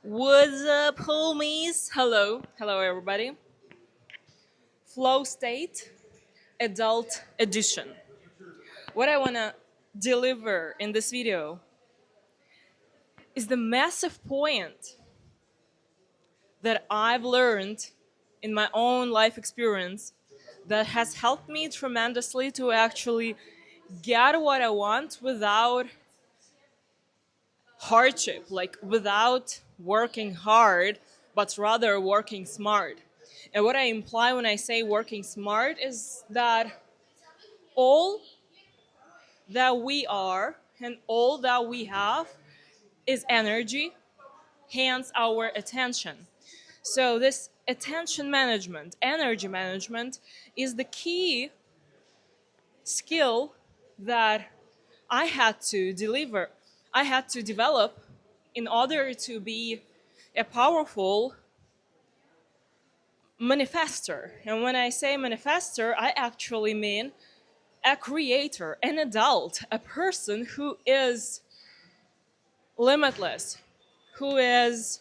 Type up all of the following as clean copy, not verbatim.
What's up, homies? Hello, everybody. Flow State Adult Edition. What I want to deliver in this video is the massive point that I've learned in my own life experience that has helped me tremendously to actually get what I want without hardship, like without working hard, but rather working smart. And what I imply when I say working smart is that all that we are and all that we have is energy, hence our attention. So, this attention management, energy management, is the key skill that I had to deliver, I had to develop in order to be a powerful manifester. And when I say manifester, I actually mean a creator, an adult, a person who is limitless, who is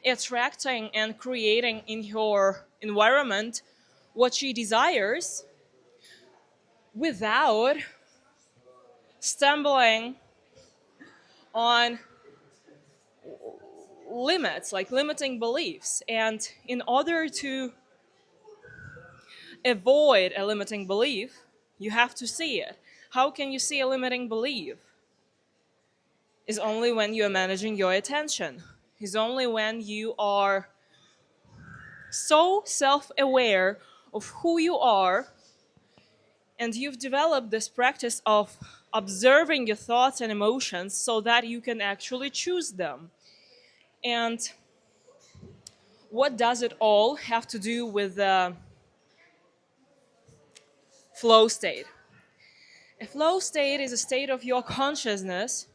attracting and creating in her environment what she desires without stumbling on limits, like limiting beliefs. And in order to avoid a limiting belief, you have to see it. How can you see a limiting belief? Is only when you are managing your attention. Is only when you are so self-aware of who you are and you've developed this practice of observing your thoughts and emotions so that you can actually choose them. And what does it all have to do with the flow state? A flow state is a state of your consciousness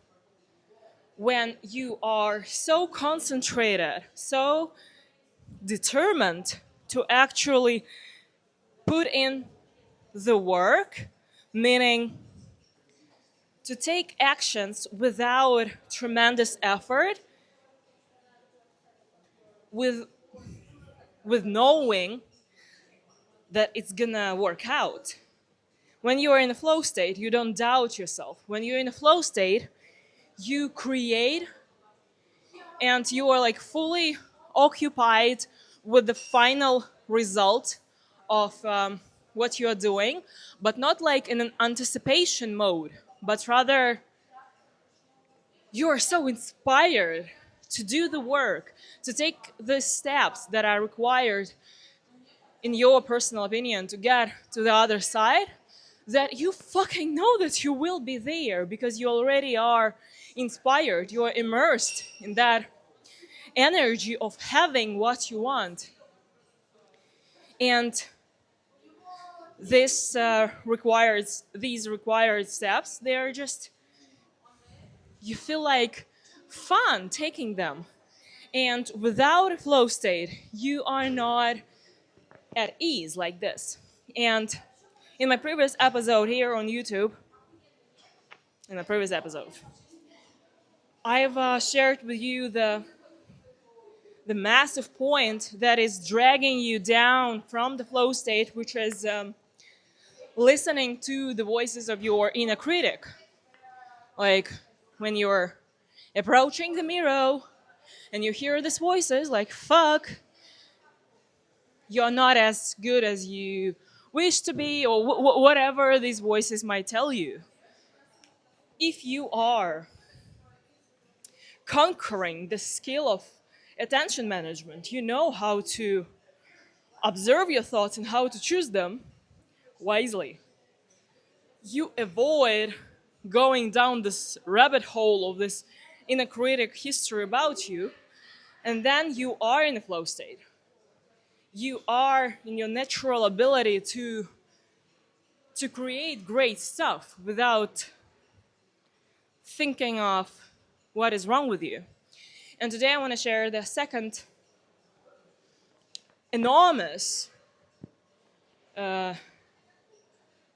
when you are so concentrated, so determined to actually put in the work, meaning to take actions without tremendous effort, with knowing that it's gonna work out. When you are in a flow state, you don't doubt yourself. When you're in a flow state, you create and you are like fully occupied with the final result of what you are doing, but not like in an anticipation mode, but rather you are so inspired to do the work, to take the steps that are required, in your personal opinion, to get to the other side, that you fucking know that you will be there because you already are inspired, you are immersed in that energy of having what you want. And these required steps, they're just, you feel like fun taking them. And without a flow state, you are not at ease like this. And in my previous episode here on YouTube, in the previous episode, I've shared with you the massive point that is dragging you down from the flow state, which is listening to the voices of your inner critic. Like when you're approaching the mirror and you hear these voices like, fuck, you're not as good as you wish to be, or whatever these voices might tell you. If you are conquering the skill of attention management, you know how to observe your thoughts and how to choose them wisely. You avoid going down this rabbit hole of this inner critic history about you, and then you are in a flow state. You are in your natural ability to create great stuff without thinking of what is wrong with you. And today I want to share the second enormous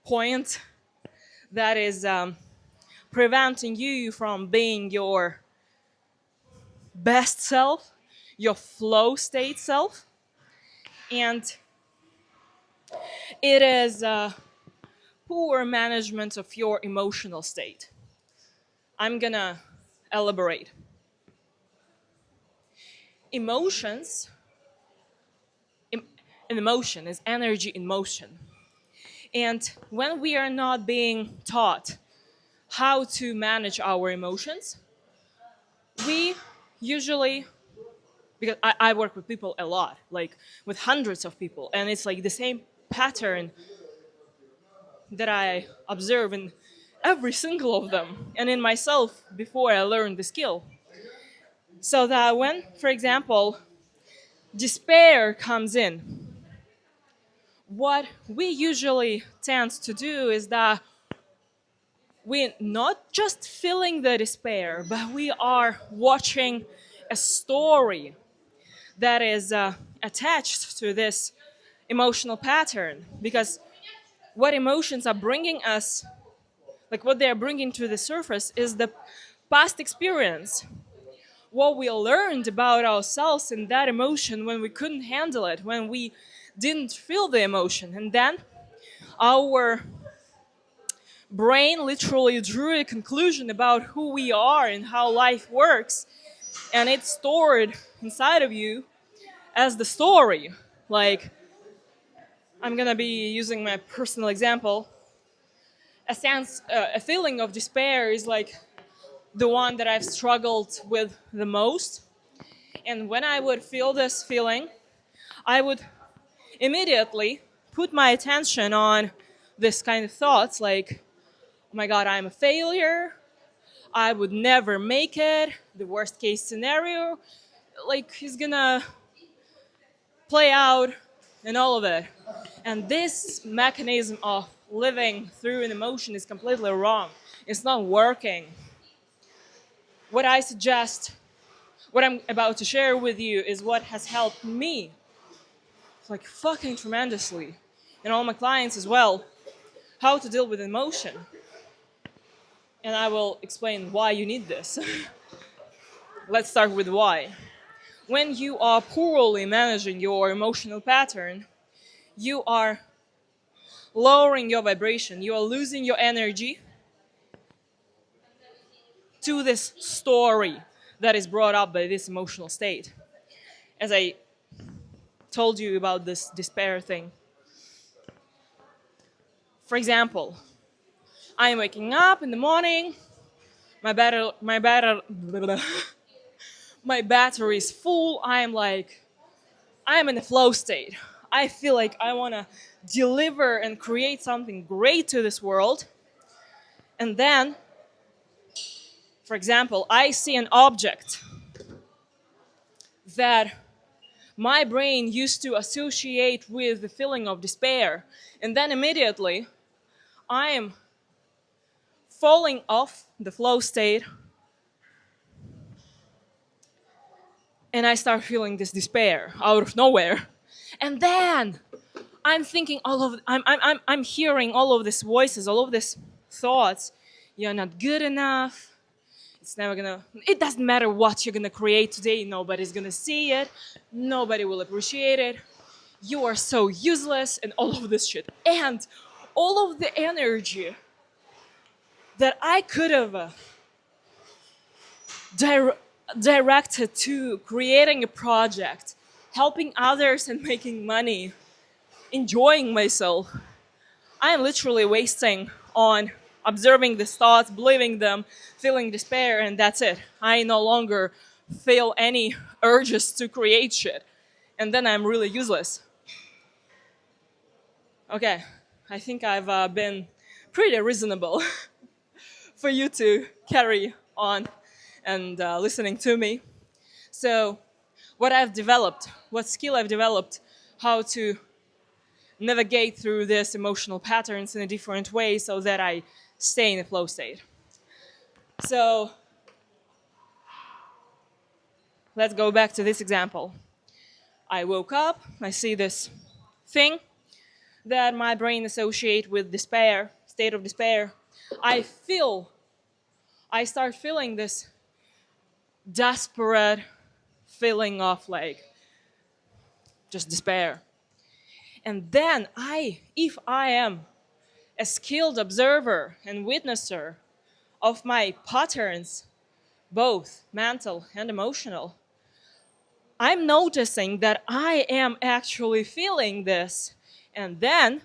point that is preventing you from being your best self, your flow state self. And it is poor management of your emotional state. I'm gonna elaborate. Emotions, an emotion is energy in motion. And when we are not being taught how to manage our emotions, we usually, because I work with people a lot, like with hundreds of people, and it's like the same pattern that I observe in every single of them and in myself before I learned the skill. So that when, for example, despair comes in, what we usually tend to do is that we're not just feeling the despair, but we are watching a story that is attached to this emotional pattern. Because what emotions are bringing us, like what they are bringing to the surface, is the past experience. What we learned about ourselves in that emotion when we couldn't handle it, when we didn't feel the emotion. And then our brain literally drew a conclusion about who we are and how life works, and it's stored inside of you as the story. Like, I'm gonna be using my personal example. A feeling of despair is like the one that I've struggled with the most. And when I would feel this feeling, I would immediately put my attention on this kind of thoughts like, oh my God, I'm a failure. I would never make it. The worst case scenario, like, is gonna play out and all of it. And this mechanism of living through an emotion is completely wrong. It's not working. What I suggest, what I'm about to share with you, is what has helped me, like, fucking tremendously, and all my clients as well, how to deal with emotion. And I will explain why you need this. Let's start with why. When you are poorly managing your emotional pattern, you are lowering your vibration, you are losing your energy to this story that is brought up by this emotional state. As I told you about this despair thing. For example, I am waking up in the morning, my battery is full. I am in a flow state. I feel like I want to deliver and create something great to this world. And then, for example, I see an object that my brain used to associate with the feeling of despair. And then immediately, I am falling off the flow state and I start feeling this despair out of nowhere. And then I'm thinking I'm hearing all of these voices, all of these thoughts. You're not good enough. It doesn't matter what you're gonna create today. Nobody's gonna see it. Nobody will appreciate it. You are so useless and all of this shit. And all of the energy that I could have directed to creating a project, helping others and making money, enjoying myself, I am literally wasting on observing these thoughts, believing them, feeling despair, and that's it. I no longer feel any urges to create shit. And then I'm really useless. Okay, I think I've been pretty reasonable for you to carry on and listening to me. So, what skill I've developed, how to navigate through these emotional patterns in a different way so that I stay in a flow state. So, let's go back to this example. I woke up, I see this thing that my brain associates with despair, state of despair. I start feeling this desperate feeling of like just despair. And then if I am a skilled observer and witnesser of my patterns, both mental and emotional, I'm noticing that I am actually feeling this. And then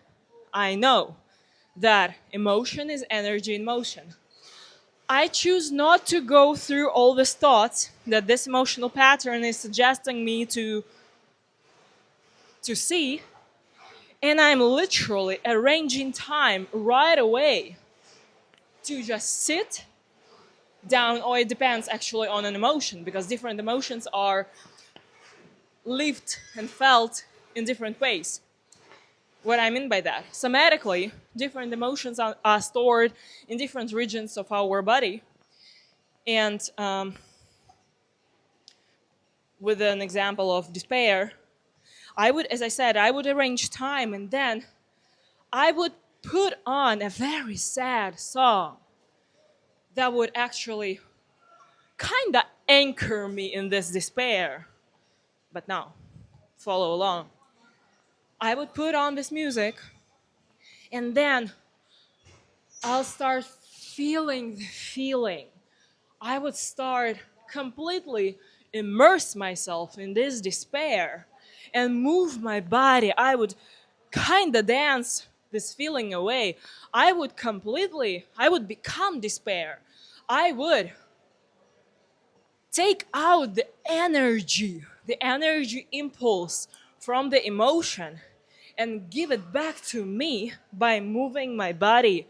I know that emotion is energy in motion. I choose not to go through all these thoughts that this emotional pattern is suggesting me to see, and I'm literally arranging time right away to just sit down, or it depends actually on an emotion, because different emotions are lived and felt in different ways. What I mean by that, somatically, different emotions are stored in different regions of our body. And with an example of despair, I would, as I said, I would arrange time, and then I would put on a very sad song that would actually kind of anchor me in this despair. But now, follow along. I would put on this music, and then I'll start feeling the feeling. I would start completely immerse myself in this despair and move my body. I would kind of dance this feeling away. I would become despair. I would take out the energy impulse from the emotion, and give it back to me by moving my body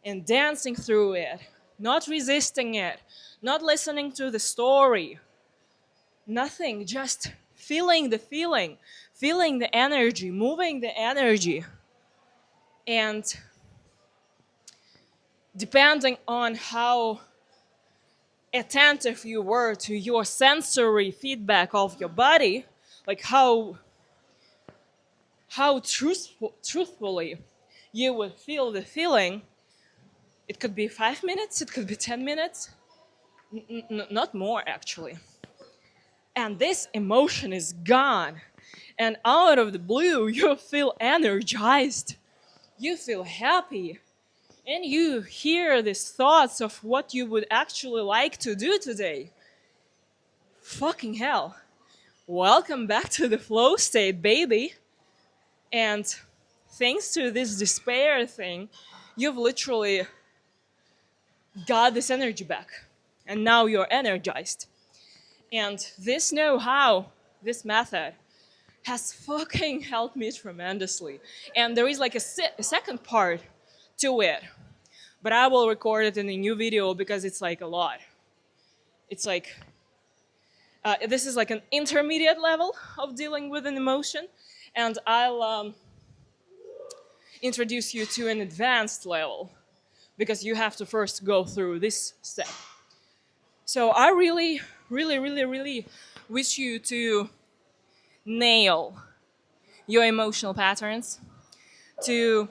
and dancing through it, not resisting it, not listening to the story, nothing, just feeling the feeling, feeling the energy, moving the energy. And depending on how attentive you were to your sensory feedback of your body, like how truthfully you would feel the feeling, it could be 5 minutes, it could be 10 minutes, not more actually. And this emotion is gone. And out of the blue, you feel energized, you feel happy, and you hear these thoughts of what you would actually like to do today. Fucking hell. Welcome back to the flow state, baby. And thanks to this despair thing, you've literally got this energy back. And now you're energized. And this know-how, this method, has fucking helped me tremendously. And there is like a second part to it. But I will record it in a new video because it's like a lot. It's like, this is like an intermediate level of dealing with an emotion. And I'll introduce you to an advanced level, because you have to first go through this step. So I really, really, really, really wish you to nail your emotional patterns, to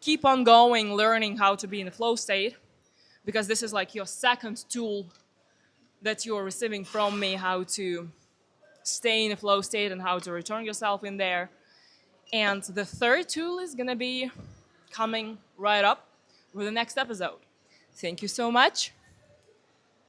keep on going, learning how to be in the flow state, because this is like your second tool that you're receiving from me, how to stay in a flow state and how to return yourself in there. And the third tool is gonna be coming right up with the next episode. Thank you so much.